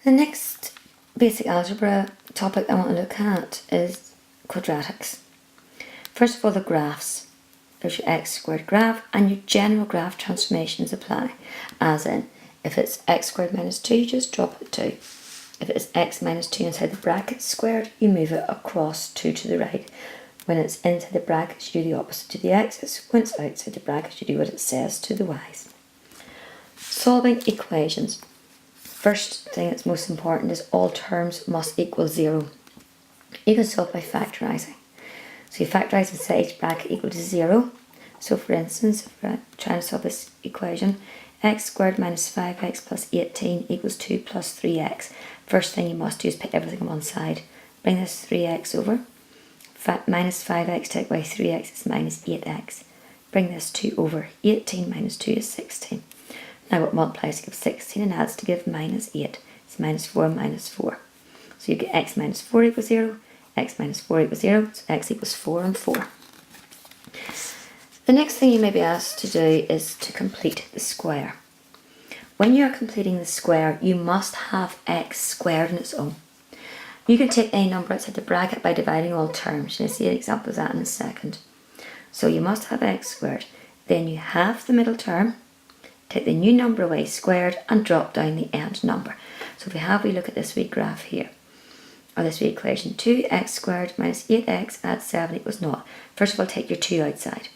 The next basic algebra topic I want to look at is quadratics. First of all, the graphs. There's your x squared graph, and your general graph transformations apply. As in, if it's x squared minus 2, you just drop it 2. If it's x minus 2 inside the brackets squared, you move it across 2 to the right. When it's inside the brackets, you do the opposite to the x's. When it's outside the brackets, you do what it says to the y's. Solving equations. First thing that's most important is all terms must equal 0. You can solve by factorising. So you factorise inside each bracket equal to 0. So for instance, if we're trying to solve this equation, x squared minus 5x plus 18 equals 2 plus 3x. First thing you must do is put everything on one side. Bring this 3x over. Minus 5x take away 3x is minus 8x. Bring this 2 over. 18 minus 2 is 16. Now what multiplies to give 16 and adds to give minus 8. It's minus 4 minus 4. So you get x minus 4 equals 0, x minus 4 equals 0, so x equals 4 and 4. The next thing you may be asked to do is to complete the square. When you are completing the square, you must have x squared on its own. You can take any number outside the bracket by dividing all terms. You'll see an example of that in a second. So you must have x squared. Then you have the middle term. Take the new number away squared and drop down the end number. So if we look at this wee graph here, or this wee equation, 2x squared minus 8x adds 7 equals 0. First of all, take your 2 outside.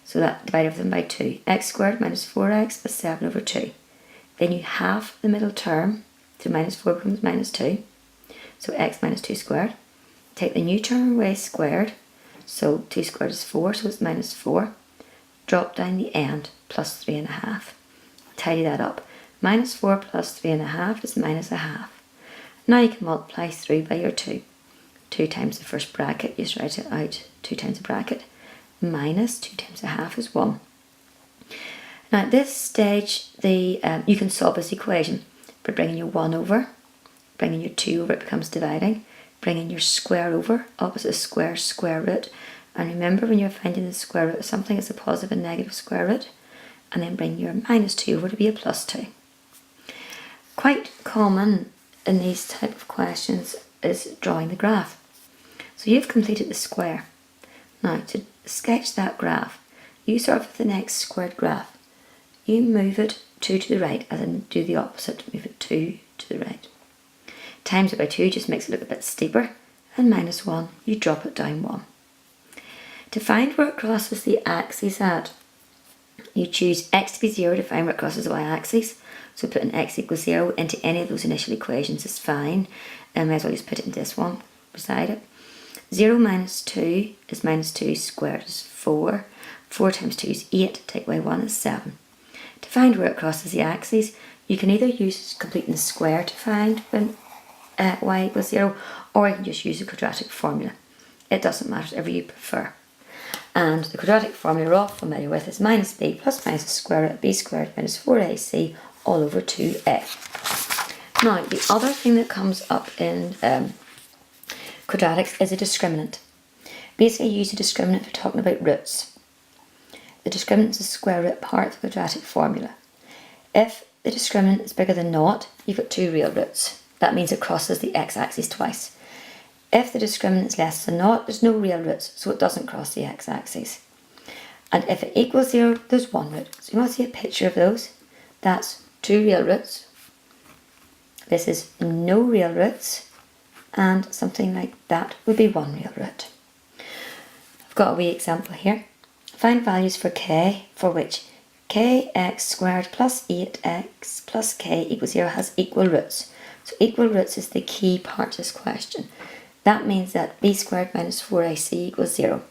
So that divide everything by 2. X squared minus 4x plus 7 over 2. Then you have the middle term, so minus 4 becomes minus 2. So x minus 2 squared. Take the new term away squared, so 2 squared is 4, so it's minus 4. Drop down the end, plus 3.5. Tidy that up. Minus 4 plus 3.5 is minus a half. Now you can multiply through by your 2. 2 times the first bracket, you just write it out, 2 times the bracket. Minus 2 times a half is 1. Now at this stage, you can solve this equation by bringing your 1 over, bringing your 2 over, it becomes dividing, bringing your square over, opposite square, square root. And remember, when you're finding the square root of something, it's a positive and negative square root. And then bring your minus 2 over to be a plus 2. Quite common in these type of questions is drawing the graph. So you've completed the square. Now to sketch that graph, you start with the next squared graph. You move it 2 to the right, as in do the opposite, move it 2 to the right. Times it by 2 just makes it look a bit steeper, and minus 1, you drop it down 1. To find where it crosses the axis at, you choose x to be 0 to find where it crosses the y-axis. So putting x equals 0 into any of those initial equations is fine. And might as well just put it in this one beside it. 0 minus 2 is minus 2 squared is 4. 4 times 2 is 8, take away 1 is 7. To find where it crosses the axis, you can either use completing the square to find when y equals 0, or you can just use the quadratic formula. It doesn't matter, whatever you prefer. And the quadratic formula we're all familiar with is minus b plus minus the square root of b squared minus 4ac all over 2a. Now, the other thing that comes up in quadratics is a discriminant. Basically, you use a discriminant for talking about roots. The discriminant is the square root part of the quadratic formula. If the discriminant is bigger than 0, you've got 2 real roots. That means it crosses the x-axis twice. If the discriminant is less than 0, there's no real roots, so it doesn't cross the x-axis. And if it equals 0, there's 1 root. So you want to see a picture of those. That's 2 real roots. This is no real roots. And something like that would be 1 real root. I've got a wee example here. Find values for k for which kx squared plus 8x plus k equals 0 has equal roots. So equal roots is the key part of this question. That means that b squared minus 4ac equals 0.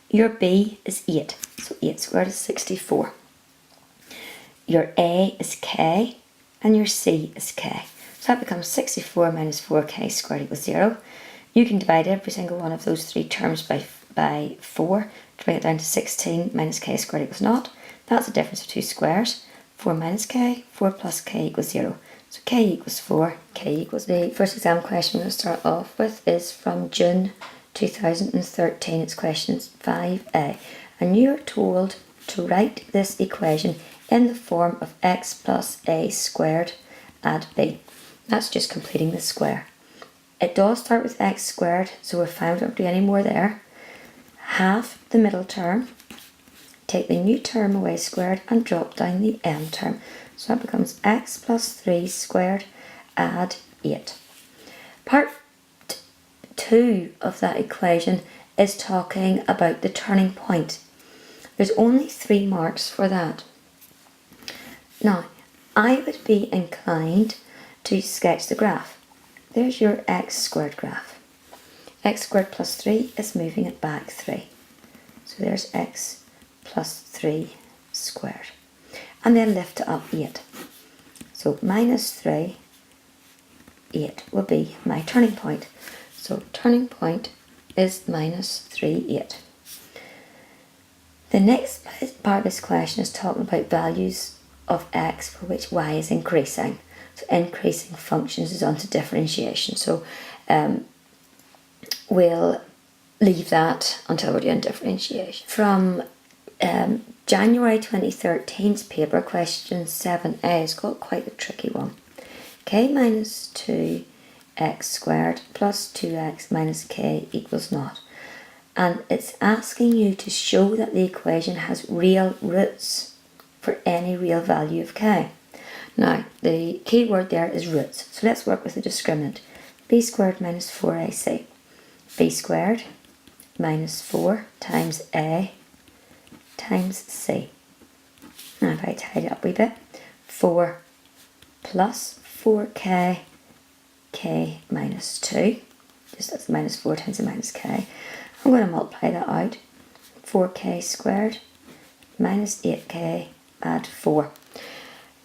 Your b is 8, so 8 squared is 64. Your a is k, and your c is k. So that becomes 64 minus 4k squared equals 0. You can divide every single one of those 3 terms by 4 to bring it down to 16 minus k squared equals 0. That's the difference of 2 squares. 4 minus k, 4 plus k equals 0. So k equals 4, k equals 8. The first exam question we're going to start off with is from June 2013. It's question 5a. And you are told to write this equation in the form of x plus a squared add b. That's just completing the square. It does start with x squared, so we're fine, we don't do any more there. Half the middle term, take the new term away squared and drop down the m term. So that becomes x plus 3 squared, add 8. Part 2 of that equation is talking about the turning point. There's only 3 marks for that. Now, I would be inclined to sketch the graph. There's your x squared graph. X squared plus 3 is moving it back 3. So there's x plus 3 squared. And then lift it up 8. So minus 3, 8 will be my turning point. So turning point is minus 3, 8. The next part of this question is talking about values of x for which y is increasing. So increasing functions is onto differentiation. So we'll leave that until we're doing differentiation. From January 2013's paper, question 7a has got quite a tricky one. K minus 2x squared plus 2x minus k equals 0. And it's asking you to show that the equation has real roots for any real value of k. Now, the key word there is roots. So let's work with the discriminant. B squared minus 4ac. B squared minus 4 times a times c. Now if I tidy it up a wee bit, 4 plus 4k, k minus 2, just that's minus 4 times the minus k. I'm going to multiply that out. 4k squared minus 8k, add 4.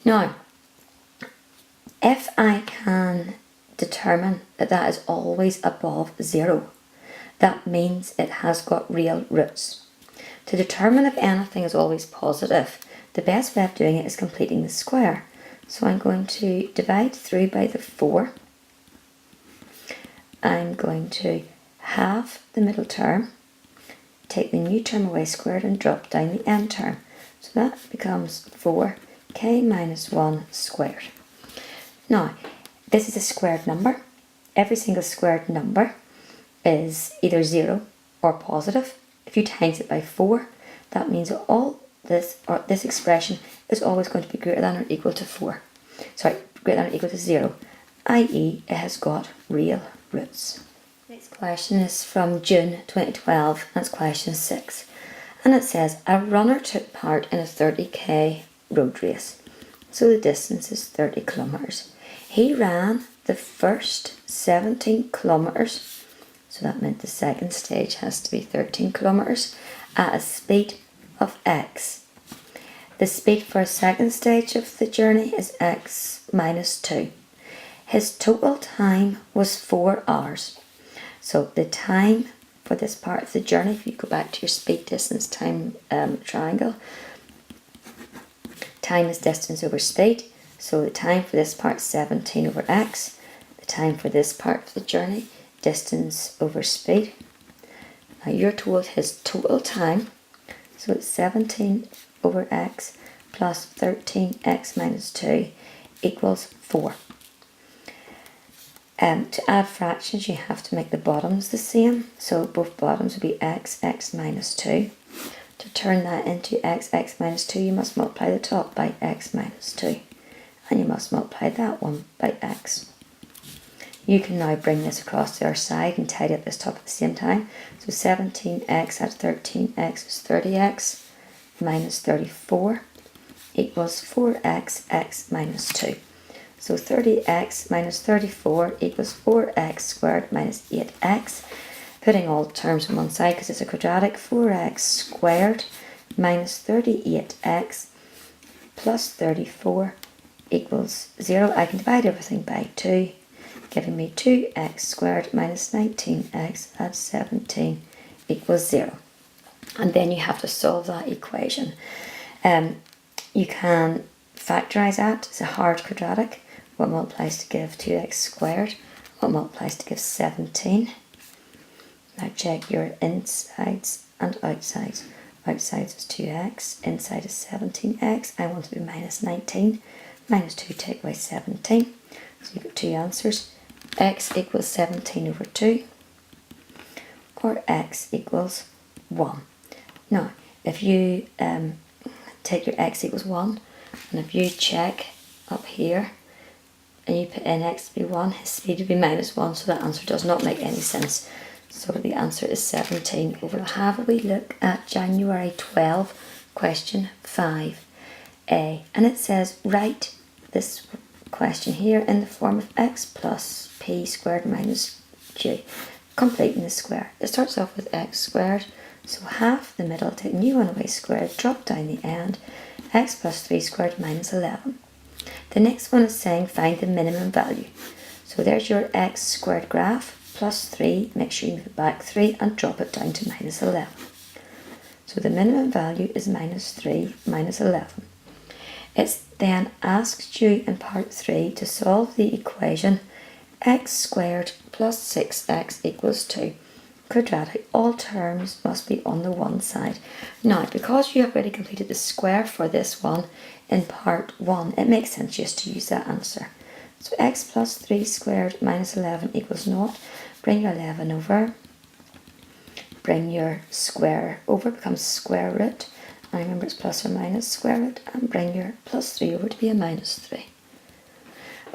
Now, if I can determine that that is always above 0, that means it has got real roots. To determine if anything is always positive, the best way of doing it is completing the square. So I'm going to divide through by the 4. I'm going to halve the middle term, take the new term away squared and drop down the m term. So that becomes 4k minus 1 squared. Now, this is a squared number. Every single squared number is either 0 or positive. If you times it by 4, that means that all this, or this expression, is always going to be greater than or equal to 4. Sorry, greater than or equal to 0, i.e. it has got real roots. Next question is from June 2012, that's question 6. And it says, a runner took part in a 30k road race. So the distance is 30 kilometres. He ran the first 17 kilometres, so that meant the second stage has to be 13 kilometres, at a speed of x. The speed for a second stage of the journey is x minus 2. His total time was 4 hours. So the time for this part of the journey, if you go back to your speed, distance, time triangle, time is distance over speed. So the time for this part is 17 over x. The time for this part of the journey, distance over speed. Now you're told his total time, so it's 17 over x plus 13x minus 2 equals 4. To add fractions, you have to make the bottoms the same. So both bottoms will be x minus 2. To turn that into x minus 2, you must multiply the top by x minus 2. And you must multiply that one by x. You can now bring this across the other side and tidy up this top at the same time. So 17x add 13x is 30x minus 34 equals 4x, x minus 2. So 30x minus 34 equals 4x squared minus 8x. Putting all terms on one side because it's a quadratic, 4x squared minus 38x plus 34 equals 0. I can divide everything by 2, giving me 2x squared minus 19x at 17 equals 0. And then you have to solve that equation. You can factorise that. It's a hard quadratic. What multiplies to give 2x squared? What multiplies to give 17? Now check your insides and outsides. Outsides is 2x, inside is 17x. I want to be minus 19. Minus 2 take away 17. So you've got two answers. X equals 17 over 2 or X equals 1. Now, if you take your X equals 1 and if you check up here and you put in X to be 1, his speed would be minus 1, so that answer does not make any sense. So the answer is 17 over 2. Have a wee look at January 12, question 5a, and it says write this question here in the form of x plus p squared minus q, completing the square. It starts off with x squared, so half the middle, take new one away squared, drop down the end, x plus 3 squared minus 11. The next one is saying find the minimum value. So there's your x squared graph, plus 3, make sure you move it back 3 and drop it down to minus 11. So the minimum value is minus 3 minus 11. It then asks you in part 3 to solve the equation x squared plus 6x equals 2. Quadratic, all terms must be on the one side. Now, because you have already completed the square for this one in part 1, it makes sense just to use that answer. So x plus 3 squared minus 11 equals 0. Bring your 11 over. Bring your square over, becomes square root. And remember it's plus or minus square root. And bring your plus 3 over to be a minus 3.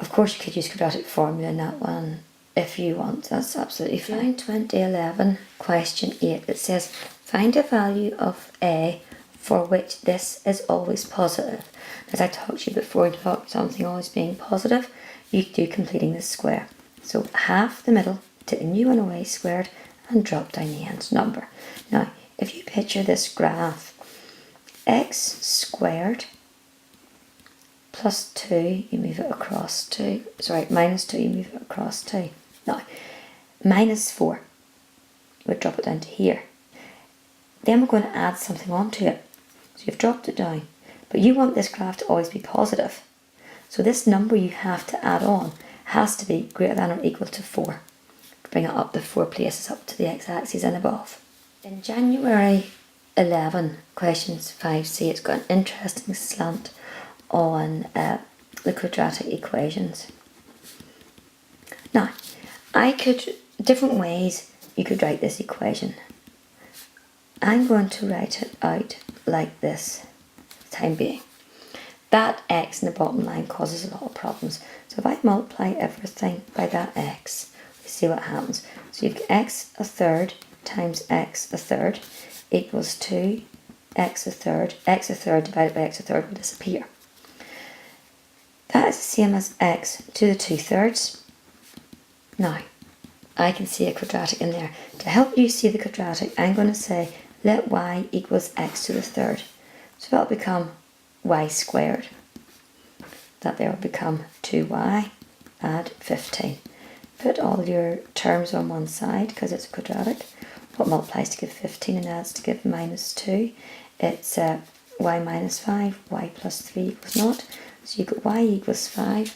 Of course you could use quadratic formula in that one if you want. That's absolutely fine. 2011, question 8. It says find a value of a for which this is always positive. As I talked to you before, about something always being positive, you do completing the square. So half the middle, take a new one away squared and drop down the end number. Now, if you picture this graph, x squared plus 2, you move it across 2, minus 2, you move it across 2. Now, minus 4, we'll drop it down to here. Then we're going to add something onto it. So you've dropped it down, but you want this graph to always be positive. So this number you have to add on has to be greater than or equal to 4. Bring it up the 4 places up to the x-axis and above. In January 11, questions 5c, it's got an interesting slant on the quadratic equations. Now, different ways you could write this equation. I'm going to write it out like this for the time being. That x in the bottom line causes a lot of problems. So if I multiply everything by that x, we see what happens. So you've got x a third times x a third equals 2 x a third. X a third divided by x a third will disappear. That is the same as x to the 2/3. Now, I can see a quadratic in there. To help you see the quadratic, I'm going to say let y equals x to the third. So that'll become y squared. That there will become 2y, add 15. Put all your terms on one side because it's a quadratic. What multiplies to give 15 and adds to give minus 2? It's y minus 5, y plus 3 equals 0. So you've got y equals 5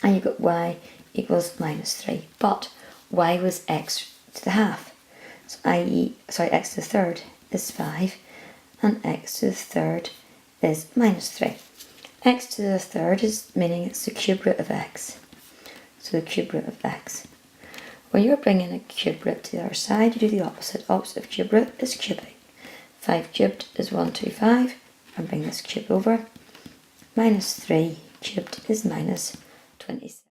and you've got y equals minus 3. But y was x to the half. So x to the third is 5 and x to the third is minus 3. X to the third is meaning it's the cube root of x. So the cube root of x. When you're bringing a cube root to the other side, you do the opposite. Opposite of cube root is cubing. 5 cubed is 125. And bring this cube over. Minus 3 cubed is minus 27.